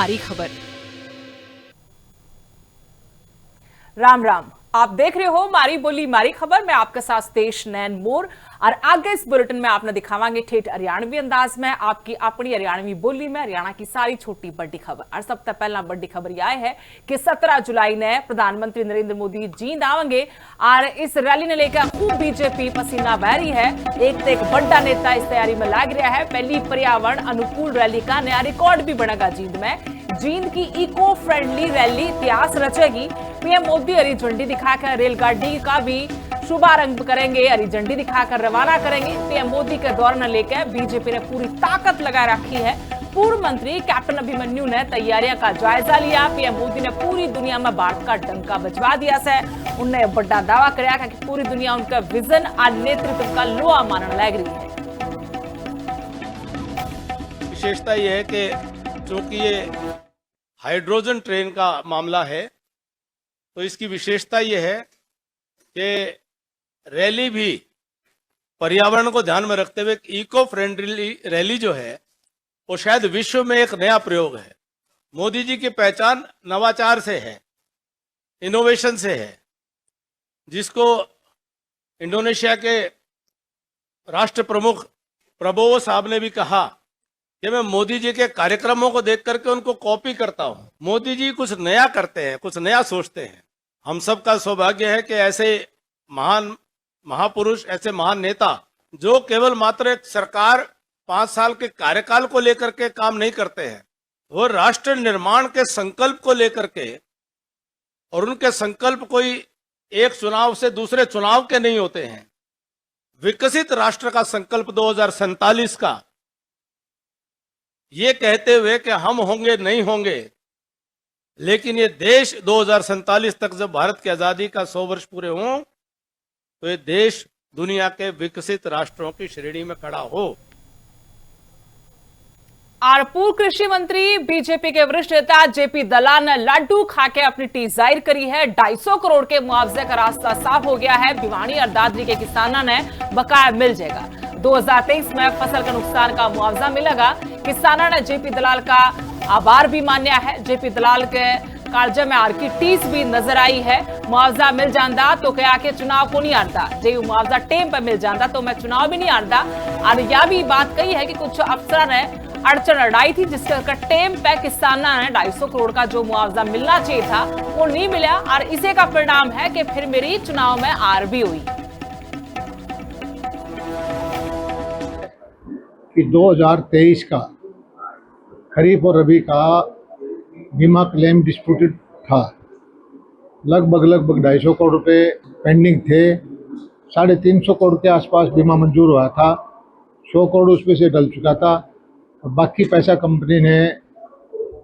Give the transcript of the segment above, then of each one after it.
मारी खबर। राम राम, आप देख रहे हो मारी बोली मारी खबर। मैं आपके साथ तेज नैन मोर और आगे इस बुलेटिन में आपने दिखावांगे ठेठ हरियाणवी अंदाज में आपकी अपनी हरियाणवी बोली में हरियाणा की सारी छोटी बड़ी खबर। और सबसे पहला बड़ी खबर यह है कि 17 जुलाई ने प्रधानमंत्री नरेंद्र मोदी जींद आवेंगे और इस रैली ने लेकर खूब बीजेपी पसीना बह रही है। एक बड़ा नेता इस तैयारी में लग रहा है। पहली पर्यावरण अनुकूल रैली का नया रिकॉर्ड भी बनेगा जींद में। जींद की इको फ्रेंडली रैली इतिहास रचेगी। पीएम मोदी हरी झंडी दिखाकर रेलगाड़ी का भी शुभारंभ करेंगे, हरी झंडी दिखाकर रवाना करेंगे। पीएम मोदी के दौरे न लेकर बीजेपी ने पूरी ताकत लगा रखी है। पूर्व मंत्री कैप्टन अभिमन्यु ने तैयारियों का जायजा लिया। पीएम मोदी ने पूरी दुनिया में भारत का डंका बजवा दिया से। उन्होंने बड़ा दावा कराया कि पूरी दुनिया उनका विजन और नेतृत्व का लोहा मानने लग रही है। विशेषता यह है कि चूंकि ये हाइड्रोजन ट्रेन का मामला है तो इसकी विशेषता यह है कि रैली भी पर्यावरण को ध्यान में रखते हुए इको फ्रेंडली रैली जो है वो शायद विश्व में एक नया प्रयोग है। मोदी जी की पहचान नवाचार से है, इनोवेशन से है, जिसको इंडोनेशिया के राष्ट्र प्रमुख प्रबोवो साहब ने भी कहा कि मैं मोदी जी के कार्यक्रमों को देख करके उनको कॉपी करता हूं। मोदी जी कुछ नया करते हैं, कुछ नया सोचते हैं। हम सब का सौभाग्य है कि ऐसे महान महापुरुष, ऐसे महान नेता जो केवल मात्र एक सरकार 5 साल के कार्यकाल को लेकर के काम नहीं करते हैं, वो राष्ट्र निर्माण के संकल्प को लेकर के, और उनके संकल्प कोई एक चुनाव से दूसरे चुनाव के नहीं होते हैं। विकसित राष्ट्र का संकल्प 2047 का, ये कहते हुए कि हम होंगे नहीं होंगे, लेकिन ये देश 2047 तक जब भारत की आजादी का 100 वर्ष पूरे हों तो ये देश दुनिया के विकसित राष्ट्रों की श्रेणी में खड़ा हो। और पूर्व कृषि मंत्री बीजेपी के वरिष्ठ नेता जेपी दलाल ने लड्डू खाके अपनी टीस जाहिर करी है। 250 करोड़ के मुआवजे का रास्ता साफ हो गया है। भिवानी और दादरी के किसानों ने बकाया मिल जाएगा। 2023 में फसल के नुकसान का मुआवजा मिलेगा। किसानों ने जेपी दलाल का आभार भी मान्या है। जेपी दलाल के कालजे में आर की टीस भी नजर आई है। मुआवजा मिल जाता तो क्या के चुनाव को नहीं हारता, जो मुआवजा टेम पर मिल जाता तो मैं चुनाव भी नहीं हारता। और यह भी बात कही है कि कुछ अफसर ने अड़चन अड़ाई थी, जिसके टेम पे किसानों ने 250 करोड़ का जो मुआवजा मिलना चाहिए था वो नहीं मिला। और इसी का परिणाम है कि फिर मेरी चुनाव में हार भी हुई। कि 2023 का खरीफ और रबी का बीमा क्लेम डिस्प्यूटेड था। लगभग 250 करोड़ रुपए पेंडिंग थे। 350 करोड़ के आसपास बीमा मंजूर हुआ था। 100 करोड़ उसमें से डल चुका था और बाकी पैसा कंपनी ने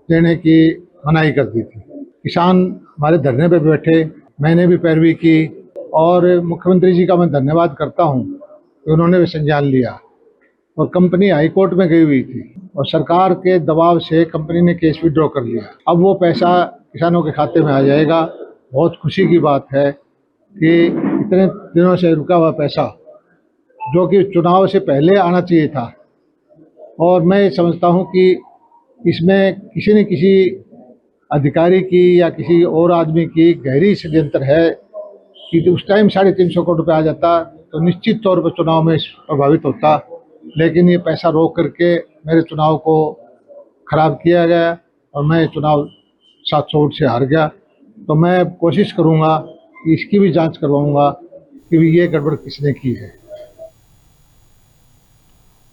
देने की मनाही कर दी थी। किसान हमारे धरने पे बैठे, मैंने भी पैरवी की और मुख्यमंत्री जी का मैं धन्यवाद करता हूँ कि उन्होंने भी संज्ञान लिया। और कंपनी हाई कोर्ट में गई हुई थी और सरकार के दबाव से कंपनी ने केस विड्रॉ कर लिया। अब वो पैसा किसानों के खाते में आ जाएगा। बहुत खुशी की बात है कि इतने दिनों से रुका हुआ पैसा जो कि चुनाव से पहले आना चाहिए था, और मैं समझता हूं कि इसमें किसी न किसी अधिकारी की या किसी और आदमी की गहरी षड्यंत्र है कि उस टाइम 350 करोड़ रुपये आ जाता तो निश्चित तौर पर चुनाव में प्रभावित होता। लेकिन ये पैसा रोक करके मेरे चुनाव को खराब किया गया और मैं चुनाव 700 वोट से हार गया। तो मैं कोशिश करूंगा कि इसकी भी जांच करवाऊंगा कि ये गड़बड़ किसने की है।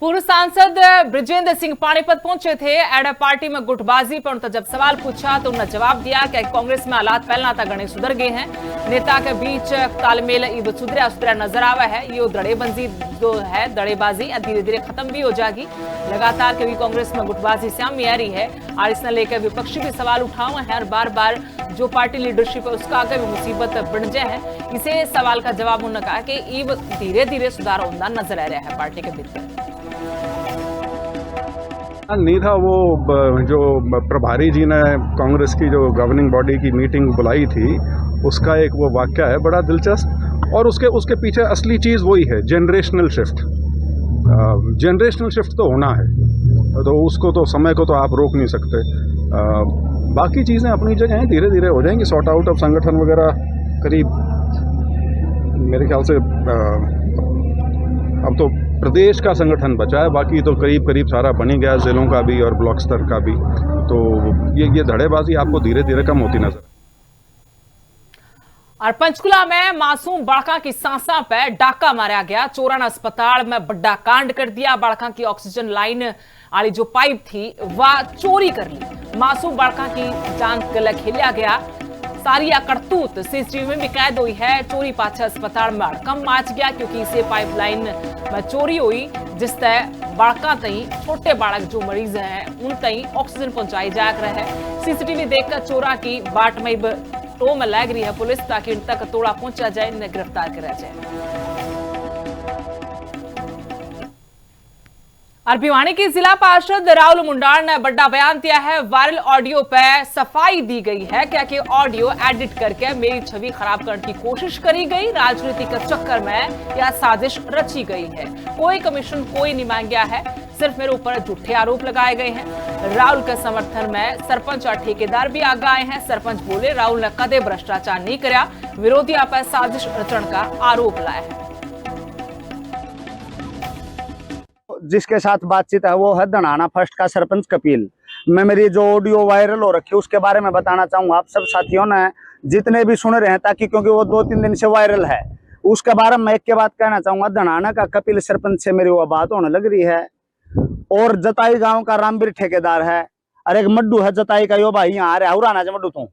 पूर्व सांसद ब्रिजेंद्र सिंह पानीपत पहुंचे थे। एड पार्टी में गुटबाजी पर उनका जब सवाल पूछा तो उन्होंने जवाब दिया कि कांग्रेस में हालात पहला था गणे सुधर गए हैं। नेता के बीच तालमेल इब सुधरा नजर आवा है। ये दड़ेबंदी जो है, दड़ेबाजी धीरे धीरे खत्म भी हो जाएगी। लगातार कभी कांग्रेस में गुटबाजी सामने आ रही है और इसने लेकर विपक्षी भी सवाल उठा हुए हैं और बार बार जो पार्टी लीडरशिप है उसका आगे भी मुसीबत बढ़ जाए है। इसे सवाल का जवाब उन्होंने कहा कि इब धीरे धीरे सुधार होता नजर आ रहा है पार्टी के भीतर। नहीं था वो जो प्रभारी जी ने कांग्रेस की जो गवर्निंग बॉडी की मीटिंग बुलाई थी उसका एक वो वाक्य है बड़ा दिलचस्प, और उसके पीछे असली चीज़ वही है, जनरेशनल शिफ्ट। जनरेशनल शिफ्ट तो होना है, तो उसको तो समय को तो आप रोक नहीं सकते। बाकी चीज़ें अपनी जगह हैं, धीरे धीरे हो जाएंगी सॉर्ट आउट। अब संगठन वगैरह करीब मेरे ख्याल से अब तो प्रदेश का संगठन बचा है, बाकी तो करीब करीब सारा बन ही गया, जिलों का भी और ब्लॉक स्तर का भी। तो ये धड़ेबाजी आपको धीरे धीरे कम होती नजर। और पंचकुला में मासूम बालका की सांसा पे डाका मारा गया। चोरन अस्पताल में बड़ा कांड कर दिया। बालका की ऑक्सीजन लाइन वाली जो पाइप थी वह चोरी कर ली। मासूम बालका की जान गला खेलिया गया। सारी करतूत सीसीटीवी में भी कैद हुई है। चोरी पाछे अस्पताल में हड़कम मच गया क्योंकि इसे पाइपलाइन में चोरी हुई, जिससे बालका तई छोटे बालक जो मरीज हैं उन तई ऑक्सीजन पहुंचाई जा रहा है। सीसीटीवी देखकर चोरा की बाट में टो में लग रही है पुलिस, ताकि इन तक तोड़ा पहुंचा जाए, इन्हें गिरफ्तार करा जाए। और भिवानी की जिला पार्षद राहुल मुंडाल ने बड़ा बयान दिया है। वायरल ऑडियो पे सफाई दी गई है कि ऑडियो एडिट करके मेरी छवि खराब करने की कोशिश करी गई। राजनीति के चक्कर में यह साजिश रची गई है। कोई कमीशन कोई नहीं मांग गया है, सिर्फ मेरे ऊपर झूठे आरोप लगाए गए हैं। राहुल के समर्थन में सरपंच और ठेकेदार भी आगे आए हैं। सरपंच बोले राहुल ने कदे भ्रष्टाचार नहीं कराया, विरोधियों पर साजिश रचन का आरोप लाया है। जिसके साथ बातचीत है वो है धनाना फर्स्ट का सरपंच कपिल। मैं मेरी जो ऑडियो वायरल हो रखी है उसके बारे में बताना चाहूंगा आप सब साथियों ने, जितने भी सुन रहे हैं, ताकि क्योंकि वो 2-3 दिन से वायरल है। उसके बारे में एक के बात कहना चाहूंगा। धनाना का कपिल सरपंच से मेरी वो बात होने लग रही है, और जताई गांव का रामबीर ठेकेदार है, और एक मड्डू है जताई का, यो भाई यहाँ रहा हुराना मड्डू तू।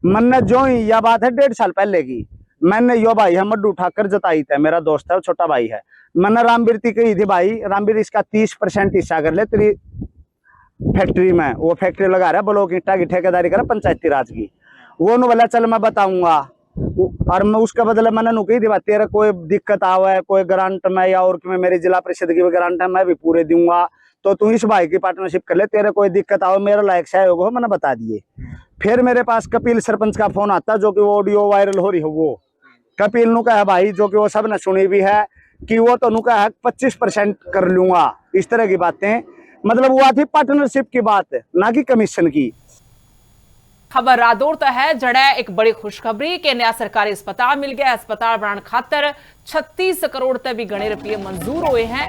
मैंने जो ही यह बात है 1.5 साल पहले की, मैंने यो भाई है मड्डू उठाकर जताई थे, मेरा दोस्त है, छोटा भाई है। मैंने रामबीर की कही थी भाई रामबीर इसका 30% हिस्सा कर ले तेरी फैक्ट्री में। वो फैक्ट्री लगा रहा है ब्लॉक ईंटा की ठेकेदारी कर पंचायती राज की। वो नु बोला चल मैं बताऊंगा, और मैं उसके बदले मैंने नु कही थी भाई तेरे कोई दिक्कत आवे कोई ग्रांट में या और में मेरी जिला परिषद की ग्रांट है मैं भी पूरे दूंगा, तो तू इस भाई की पार्टनरशिप कर ले, तेरे कोई दिक्कत आओ मेरा लायक सहयोग हो, मैंने बता दिए। फिर मेरे पास कपिल सरपंच का फोन आता जो कि वो ऑडियो वायरल हो रही हो। वो कपिल नु कहा भाई, जो कि वो सब ने सुनी भी है, कि वो तो नुका है 25% कर लूंगा, इस तरह की बातें। मतलब वो थी पार्टनरशिप की बात, ना कि कमीशन की। खबर रादौर है जड़े एक बड़ी खुशखबरी के नया सरकारी अस्पताल मिल गया। अस्पताल बनाने खातर 36 करोड़ तक भी गणे रुपये मंजूर हुए हैं।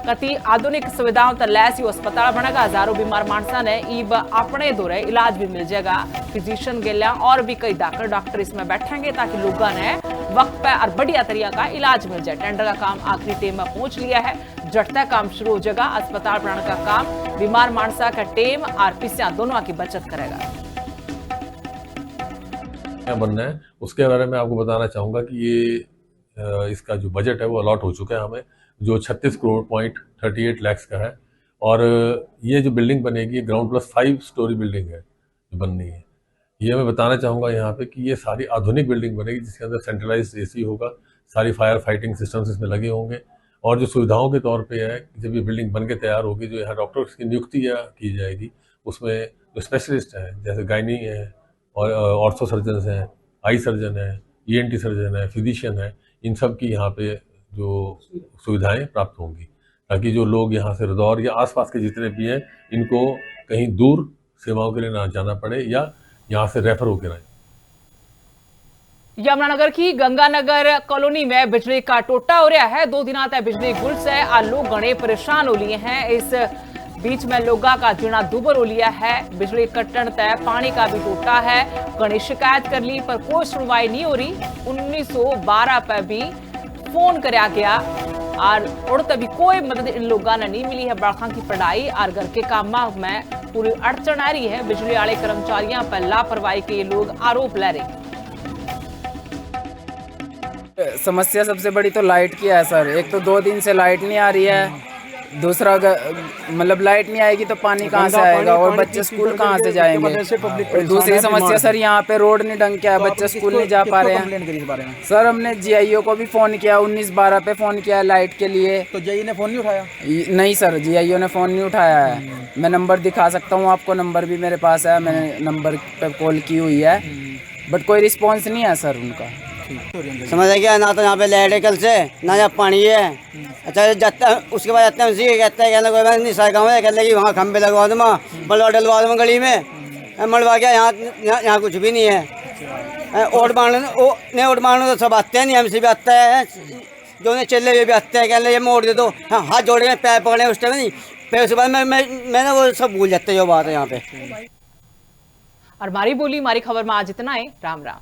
कति आधुनिक सुविधाओं तक लैस यो अस्पताल बनेगा। हजारों बीमार मानसा ने ईब अपने दौरे इलाज भी मिल जाएगा। फिजिशियन गेल्या और भी कई डॉक्टर इसमें बैठेंगे ताकि लोगों ने वक्त पर और बढ़िया तरीका का इलाज मिल जाए। टेंडर का काम आखिरी टेम में पहुंच लिया है, जटता काम शुरू हो जाएगा। अस्पताल बनाने का काम बीमार मानसा का टेम और पिस्या दोनों की बचत करेगा। क्या बनना है उसके बारे में आपको बताना चाहूँगा कि ये इसका जो बजट है वो अलॉट हो चुका है हमें, जो 36 करोड़ .38 लाख का है। और ये जो बिल्डिंग बनेगी ग्राउंड प्लस 5 स्टोरी बिल्डिंग है जो बननी है। ये मैं बताना चाहूँगा यहाँ पे कि ये सारी आधुनिक बिल्डिंग बनेगी जिसके अंदर सेंट्रलाइज्ड AC होगा, सारी फायर फाइटिंग सिस्टम्स इसमें लगे होंगे। और जो सुविधाओं के तौर पे है, जब ये बिल्डिंग बन के तैयार होगी, जो यहाँ डॉक्टर्स की नियुक्ति की जाएगी, उसमें जो स्पेशलिस्ट हैं जैसे गायनी है और ऑर्थो सर्जन हैं, आई सर्जन है, ENT सर्जन है, फिजिशियन है, इन सब की यहाँ पे जो सुविधाएं प्राप्त होंगी, ताकि जो लोग यहाँ से रदौर या आसपास के जितने भी हैं इनको कहीं दूर सेवाओं के लिए ना जाना पड़े या यहाँ से रेफर होकर आए। यमुनानगर की गंगानगर कॉलोनी में बिजली का टोटा हो रहा है। 2 दिन तक बिजली गुल से लोग गणे परेशान हो लिए हैं। इस बीच में लोगा का जीना दुबर हो लिया है। बिजली कटन तय पानी का भी टोटा है। गणे शिकायत कर ली पर कोई सुनवाई नहीं हो रही। 1912 पर भी फोन कराया गया और तभी कोई मदद इन लोगों ने नहीं मिली है। बालकों की पढ़ाई और घर के काम में पूरी अड़चन आ रही है। बिजली वाले कर्मचारियों पर लापरवाही के लोग आरोप ला रहे हैं। समस्या सबसे बड़ी तो लाइट की है सर। एक तो 2 दिन से लाइट नहीं आ रही है, दूसरा मतलब लाइट नहीं आएगी तो पानी कहाँ से आएगा और बच्चे स्कूल कहाँ से जाएंगे। और दूसरी समस्या सर यहाँ पे रोड नहीं ढंग के है, बच्चे स्कूल नहीं जा पा रहे हैं। सर हमने GIO को भी फ़ोन किया, 1912 पे फ़ोन किया लाइट के लिए, तो GIO ने फ़ोन नहीं उठाया। नहीं सर, GIO ने फ़ोन नहीं उठाया है। मैं नंबर दिखा सकता हूँ आपको, नंबर भी मेरे पास है, मैंने नंबर पर कॉल की हुई है, बट कोई रिस्पॉन्स नहीं है सर उनका। समझ गया ना, तो यहाँ पे लाइट है कल से, ना यहाँ पानी है। अच्छा जाता उसके बाद जाते हैं उसी कहते हैं कहना कोई बात नहीं, सारे गाँव है कहते कि वहाँ खंभे लगवा दूँ, बल्ब डलवा दूँ गली में, मलबा गया, यहाँ कुछ भी नहीं है। ओट मारने तो सब आते हैं, नहीं हमसे भी आता है, जो उन्हें चले हुए भी आते हैं, कहने ये मोड़ दे दो, हाँ हाथ जोड़ के पैर पकड़े उस टाइम नहीं, फिर उसके बाद मैंने वो सब भूल जाते जो बात है यहाँ पे। और मारी बोली मारी खबर में आज इतना है। राम राम।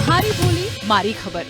मारी बोली मारी खबर